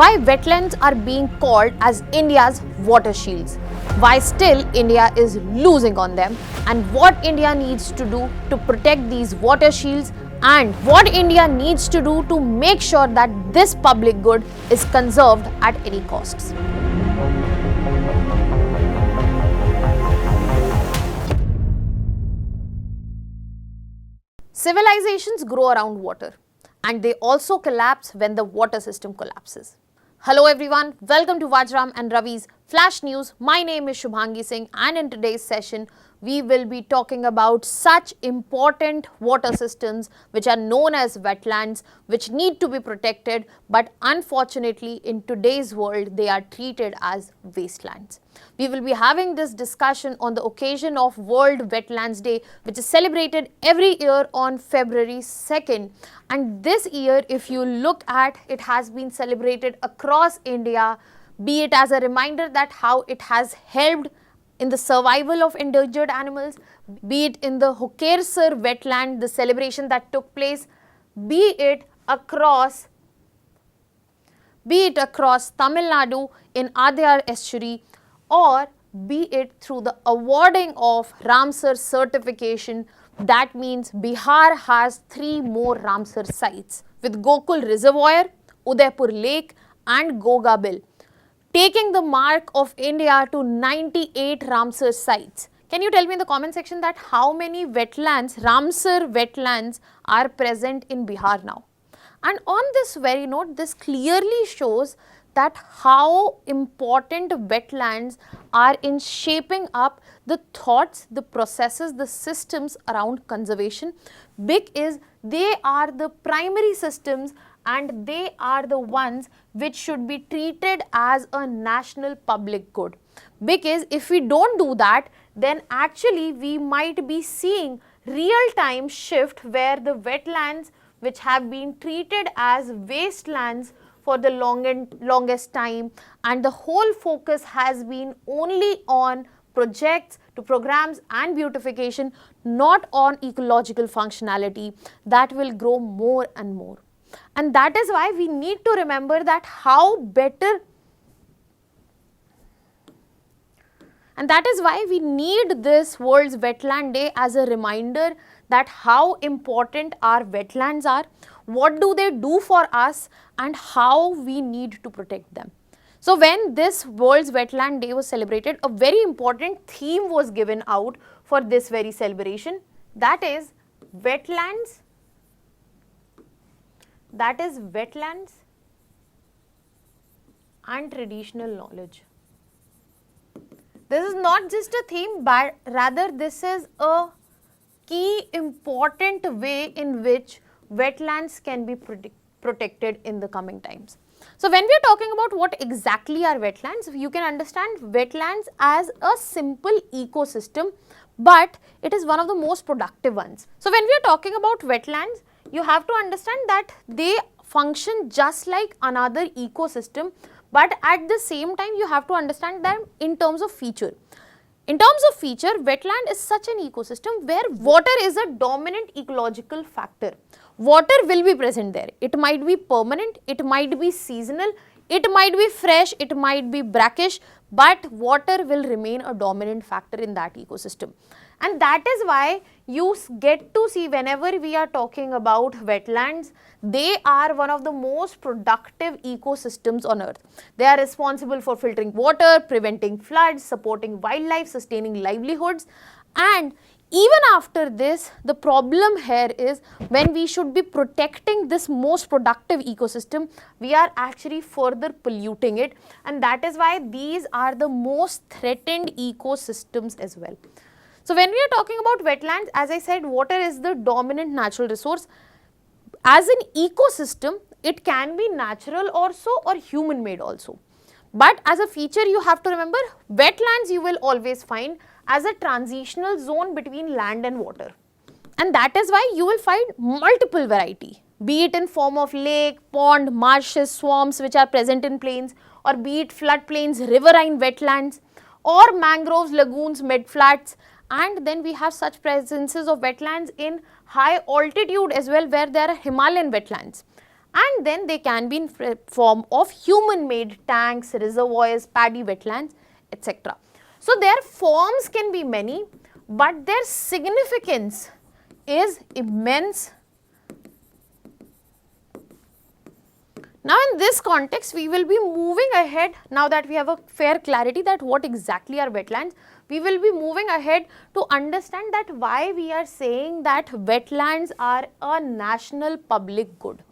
Why wetlands are being called as India's water shields? Why still India is losing on them? And what India needs to do to protect these water shields? And what India needs to do to make sure that this public good is conserved at any costs? Civilizations grow around water, and they also collapse when the water system collapses. Hello everyone, welcome to Vajram and Ravi's Flash News. My name is Shubhangi Singh, and in today's session, we will be talking about such important water systems which are known as wetlands, which need to be protected, but unfortunately in today's world they are treated as wastelands. We will be having this discussion on the occasion of World Wetlands Day, which is celebrated every year on February 2nd. And this year, if you look at, it has been celebrated across India, be it as a reminder that how it has helped in the survival of endangered animals, be it in the Hokersar wetland, the celebration that took place, be it across Tamil Nadu in Adyar estuary, or be it through the awarding of Ramsar certification. That means Bihar has 3 more Ramsar sites with Gokul Reservoir, Udaipur Lake and Gogabil, taking the mark of India to 98 Ramsar sites. Can you tell me in the comment section that how many wetlands, Ramsar wetlands, are present in Bihar now? And on this very note, this clearly shows that how important wetlands are in shaping up the thoughts, the processes, the systems around conservation, because they are the primary systems and they are the ones which should be treated as a national public good. Because if we don't do that, then actually we might be seeing real-time shift where the wetlands which have been treated as wastelands for the longest time, and the whole focus has been only on projects to programs and beautification, not on ecological functionality that will grow more and more. And that is why we need to remember that that is why we need this World's Wetland Day as a reminder that how important our wetlands are, what do they do for us, and how we need to protect them. So when this World's Wetland Day was celebrated, a very important theme was given out for this very celebration, that is wetlands and traditional knowledge. This is not just a theme, but rather this is a key important way in which wetlands can be protected in the coming times. So when we are talking about what exactly are wetlands, you can understand wetlands as a simple ecosystem, but it is one of the most productive ones. So when we are talking about wetlands, you have to understand that they function just like another ecosystem, but at the same time you have to understand them in terms of feature. In terms of feature, wetland is such an ecosystem where water is a dominant ecological factor. Water will be present there. It might be permanent, it might be seasonal, it might be fresh, it might be brackish, but water will remain a dominant factor in that ecosystem. And that is why you get to see whenever we are talking about wetlands, they are one of the most productive ecosystems on earth. They are responsible for filtering water, preventing floods, supporting wildlife, sustaining livelihoods. And even after this, the problem here is when we should be protecting this most productive ecosystem, we are actually further polluting it. And that is why these are the most threatened ecosystems as well. So when we are talking about wetlands, as I said, water is the dominant natural resource. As an ecosystem, it can be natural also or human made also. But as a feature, you have to remember, wetlands you will always find as a transitional zone between land and water. And that is why you will find multiple variety, be it in form of lake, pond, marshes, swamps which are present in plains, or be it floodplains, riverine wetlands, or mangroves, lagoons, mudflats. And then we have such presences of wetlands in high altitude as well, where there are Himalayan wetlands. and then they can be in form of human-made tanks, reservoirs, paddy wetlands, etc. So their forms can be many, but their significance is immense. Now in this context, we will be moving ahead, now that we have a fair clarity that what exactly are wetlands, we will be moving ahead to understand that why we are saying that wetlands are a national public good,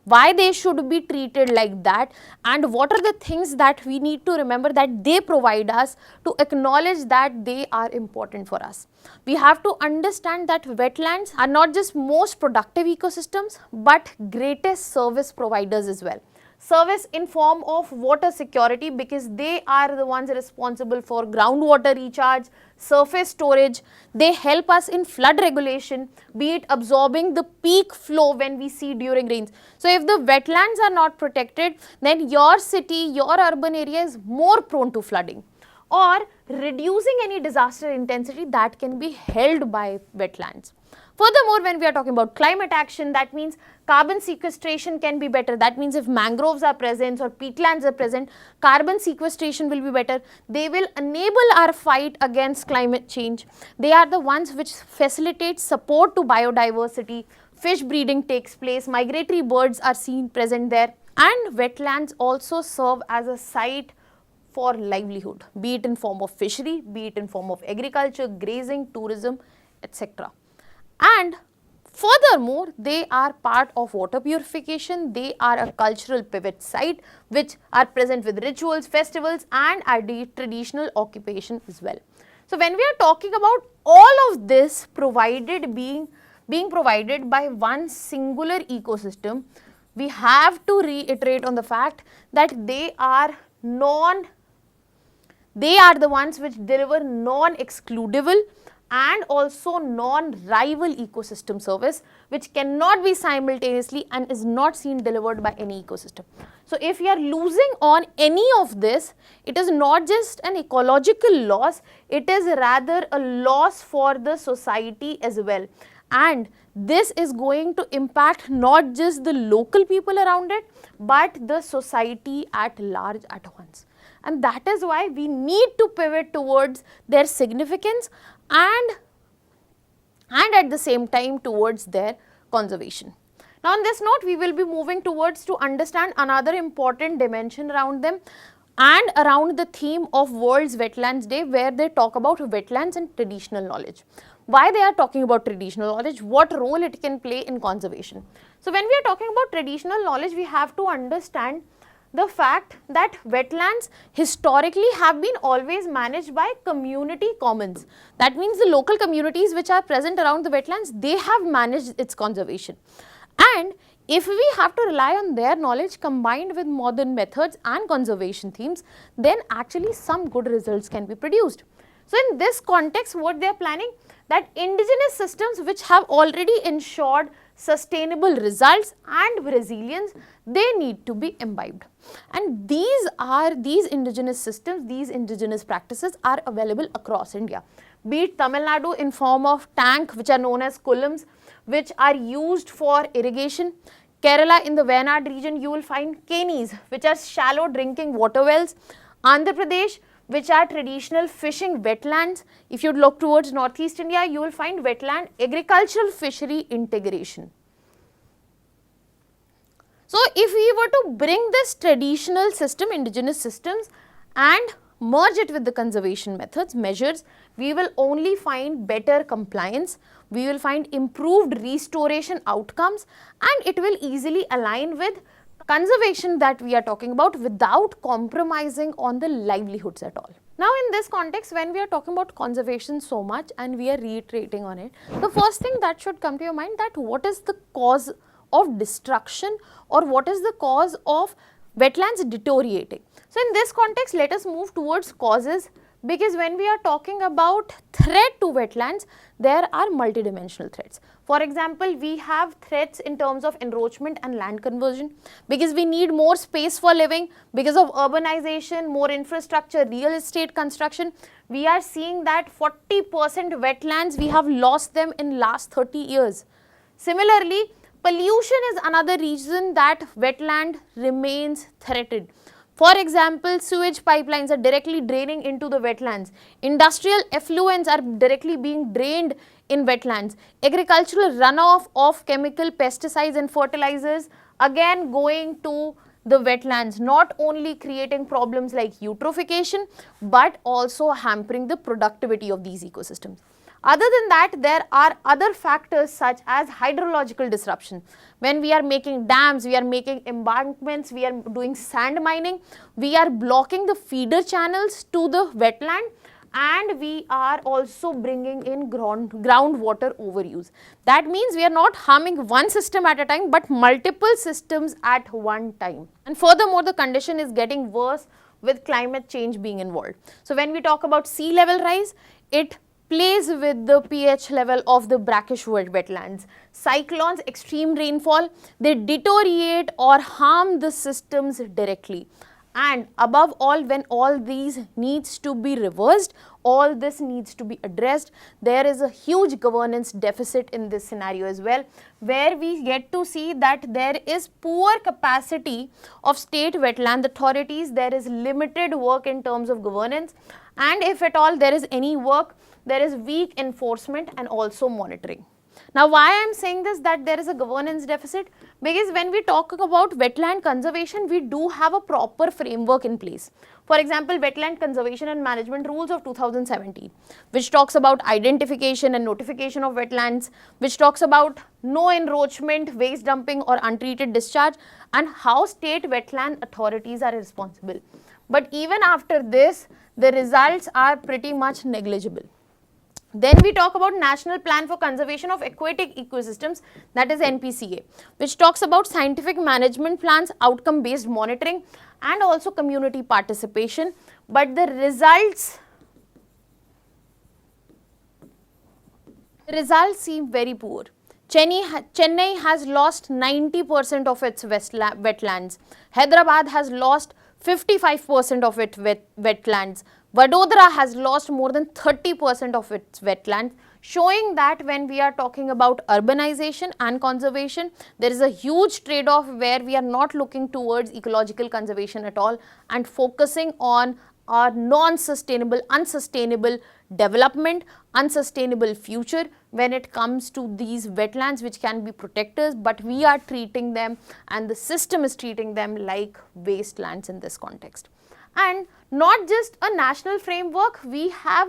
why they should be treated like that, and what are the things that we need to remember that they provide us to acknowledge that they are important for us. We have to understand that wetlands are not just most productive ecosystems, but greatest service providers as well. Service in form of water security, because they are the ones responsible for groundwater recharge, surface storage. They help us in flood regulation, be it absorbing the peak flow when we see during rains. So if the wetlands are not protected, then your city, your urban area is more prone to flooding, or reducing any disaster intensity that can be held by wetlands. Furthermore, when we are talking about climate action, that means carbon sequestration can be better. That means if mangroves are present or peatlands are present, carbon sequestration will be better. They will enable our fight against climate change. They are the ones which facilitate support to biodiversity. Fish breeding takes place, migratory birds are seen present there, and wetlands also serve as a site for livelihood, be it in form of fishery, be it in form of agriculture, grazing, tourism, etc. And furthermore, they are part of water purification. They are a cultural pivot site which are present with rituals, festivals, and traditional occupation as well. So when we are talking about all of this being provided by one singular ecosystem, we have to reiterate on the fact that they are the ones which deliver non-excludable and also non-rival ecosystem service, which cannot be simultaneously and is not seen delivered by any ecosystem. So if we are losing on any of this, it is not just an ecological loss, it is rather a loss for the society as well. And this is going to impact not just the local people around it, but the society at large at once. And that is why we need to pivot towards their significance and at the same time towards their conservation. Now on this note, we will be moving towards to understand another important dimension around them and around the theme of World's Wetlands Day, where they talk about wetlands and traditional knowledge. Why they are talking about traditional knowledge, what role it can play in conservation. So when we are talking about traditional knowledge, we have to understand the fact that wetlands historically have been always managed by community commons. That means the local communities which are present around the wetlands, they have managed its conservation. And if we have to rely on their knowledge combined with modern methods and conservation themes, then actually some good results can be produced. So in this context, what they are planning, that indigenous systems which have already ensured sustainable results and resilience, they need to be imbibed. And these indigenous systems, these indigenous practices are available across India. Be it Tamil Nadu in form of tank which are known as columns, which are used for irrigation. Kerala in the Wayanad region, you will find kenis, which are shallow drinking water wells. Andhra Pradesh, which are traditional fishing wetlands. If you look towards Northeast India, you will find wetland agricultural fishery integration. So if we were to bring this traditional system, indigenous systems, and merge it with the conservation methods, measures, we will only find better compliance, we will find improved restoration outcomes, and it will easily align with conservation that we are talking about without compromising on the livelihoods at all. Now in this context, when we are talking about conservation so much and we are reiterating on it, the first thing that should come to your mind, that what is the cause of destruction or what is the cause of wetlands deteriorating. So in this context, let us move towards causes, because when we are talking about threat to wetlands, there are multidimensional threats. For example, we have threats in terms of encroachment and land conversion, because we need more space for living, because of urbanization, more infrastructure, real estate construction. We are seeing that 40% wetlands, we have lost them in last 30 years. Similarly, Pollution is another reason that wetland remains threatened. For example, sewage pipelines are directly draining into the wetlands. Industrial effluents are directly being drained in wetlands. Agricultural runoff of chemical pesticides and fertilizers again going to the wetlands, not only creating problems like eutrophication but also hampering the productivity of these ecosystems. Other than that, there are other factors such as hydrological disruption. When we are making dams, we are making embankments, we are doing sand mining, we are blocking the feeder channels to the wetland, and we are also bringing in groundwater overuse. That means we are not harming one system at a time but multiple systems at one time. And furthermore, the condition is getting worse with climate change being involved. So when we talk about sea level rise, it plays with the pH level of the brackish wetlands. Cyclones, extreme rainfall, they deteriorate or harm the systems directly. And above all, when all these needs to be reversed, all this needs to be addressed, there is a huge governance deficit in this scenario as well, where we get to see that there is poor capacity of state wetland authorities, there is limited work in terms of governance, and if at all there is any work, there is weak enforcement and also monitoring. Now, why I am saying this, that there is a governance deficit? Because when we talk about wetland conservation, we do have a proper framework in place. For example, Wetland Conservation and Management Rules of 2017, which talks about identification and notification of wetlands, which talks about no encroachment, waste dumping or untreated discharge, and how state wetland authorities are responsible. But even after this, the results are pretty much negligible. Then we talk about National Plan for Conservation of Aquatic Ecosystems, that is NPCA, which talks about scientific management plans, outcome based monitoring and also community participation, but the results seem very poor. Chennai has lost 90% of its wetlands. Hyderabad has lost 55% of its wetlands. Vadodara has lost more than 30% of its wetlands, showing that when we are talking about urbanization and conservation, there is a huge trade-off where we are not looking towards ecological conservation at all and focusing on our non-sustainable, unsustainable development, unsustainable future when it comes to these wetlands which can be protected, but we are treating them and the system is treating them like wastelands in this context. And not just a national framework, we have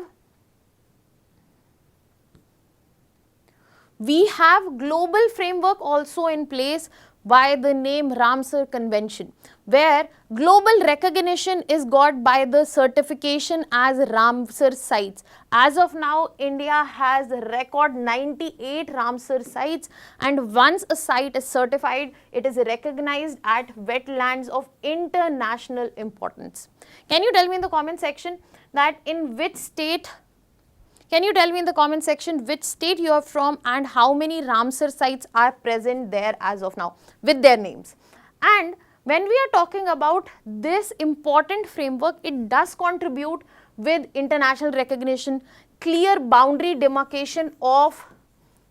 global framework also in place by the name Ramsar Convention, where global recognition is got by the certification as Ramsar Sites. As of now, India has a record 98 Ramsar Sites, and once a site is certified, it is recognized at wetlands of international importance. Can you tell me in the comment section that in which state? Can you tell me in the comment section which state you are from and how many Ramsar sites are present there as of now with their names? And when we are talking about this important framework, it does contribute with international recognition, clear boundary demarcation of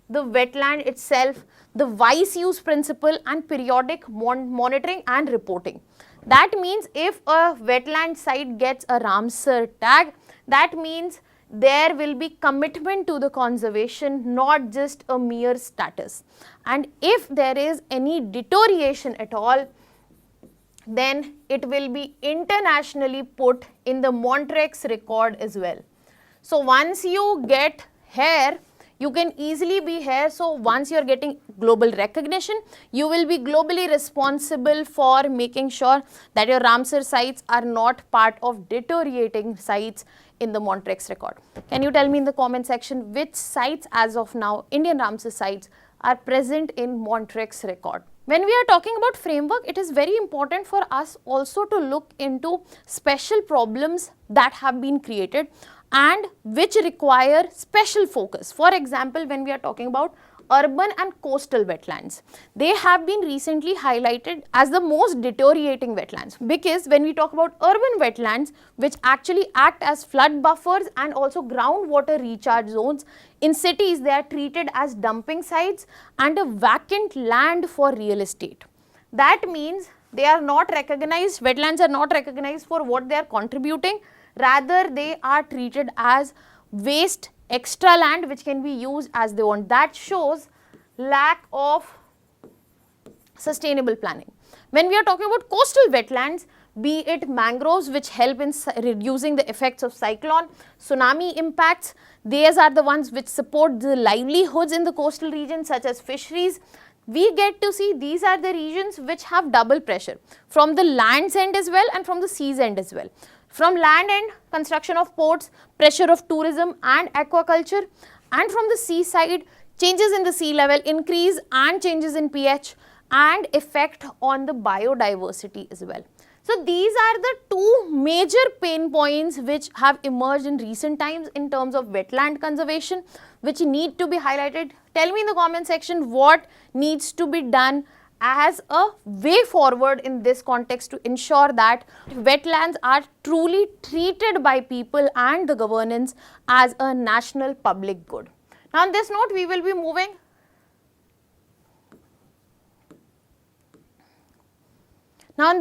the wetland itself, the wise use principle and periodic monitoring and reporting. That means if a wetland site gets a Ramsar tag, that means there will be commitment to the conservation, not just a mere status. And if there is any deterioration at all, then it will be internationally put in the Montrex record as well. So once you get here, you can easily be here. So once you are getting global recognition, you will be globally responsible for making sure that your Ramsar sites are not part of deteriorating sites in the Montrex record. Can you tell me in the comment section which sites as of now, Indian Ramsar sites, are present in Montrex record? When we are talking about framework, it is very important for us also to look into special problems that have been created and which require special focus. For example, when we are talking about urban and coastal wetlands. They have been recently highlighted as the most deteriorating wetlands, because when we talk about urban wetlands, which actually act as flood buffers and also groundwater recharge zones, in cities they are treated as dumping sites and a vacant land for real estate. That means they are not recognized, wetlands are not recognized for what they are contributing, rather they are treated as waste, extra land which can be used as they want. That shows lack of sustainable planning. When we are talking about coastal wetlands, be it mangroves which help in reducing the effects of cyclone, tsunami impacts, these are the ones which support the livelihoods in the coastal regions such as fisheries. We get to see these are the regions which have double pressure from the land's end as well and from the sea's end as well. From land end, construction of ports, pressure of tourism and aquaculture, and from the sea side, changes in the sea level, increase and changes in pH and effect on the biodiversity as well. So these are the two major pain points which have emerged in recent times in terms of wetland conservation, which need to be highlighted. Tell me in the comment section what needs to be done as a way forward in this context to ensure that wetlands are truly treated by people and the governance as a national public good. Now on this note, we will be moving I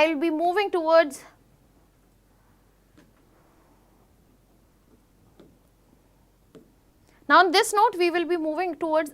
will be moving towards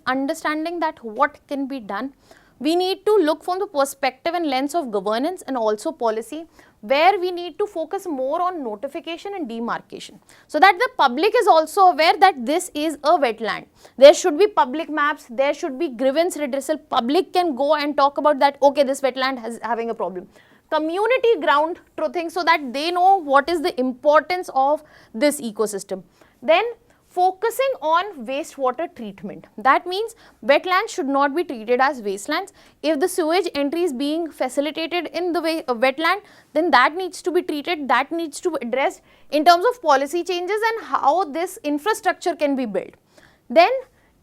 understanding that what can be done. We need to look from the perspective and lens of governance and also policy, where we need to focus more on notification and demarcation, so that the public is also aware that this is a wetland. There should be public maps, there should be grievance redressal, public can go and talk about that, okay, this wetland is having a problem. Community ground truthing, so that they know what is the importance of this ecosystem. Then focusing on wastewater treatment. That means wetlands should not be treated as wastelands. If the sewage entry is being facilitated in the wetland, then that needs to be treated, that needs to be addressed in terms of policy changes and how this infrastructure can be built. Then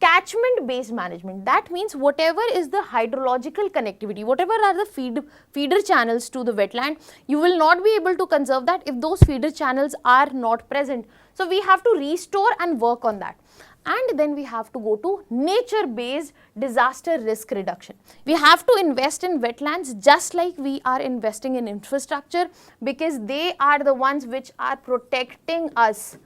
catchment based management. That means whatever is the hydrological connectivity, whatever are the feeder channels to the wetland, you will not be able to conserve that if those feeder channels are not present. So we have to restore and work on that. And then we have to go to nature based disaster risk reduction. We have to invest in wetlands just like we are investing in infrastructure, because they are the ones which are protecting us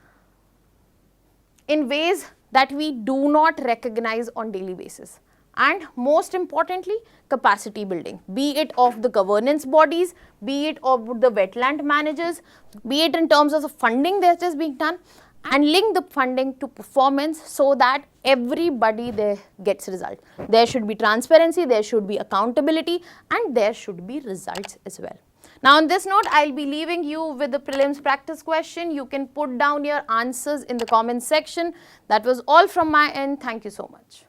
in ways that we do not recognize on daily basis. And most importantly, capacity building, be it of the governance bodies, be it of the wetland managers, be it in terms of the funding that is being done, and link the funding to performance so that everybody there gets result. There should be transparency, there should be accountability, and there should be results as well. Now on this note, I will be leaving you with the prelims practice question. You can put down your answers in the comment section. That was all from my end. Thank you so much.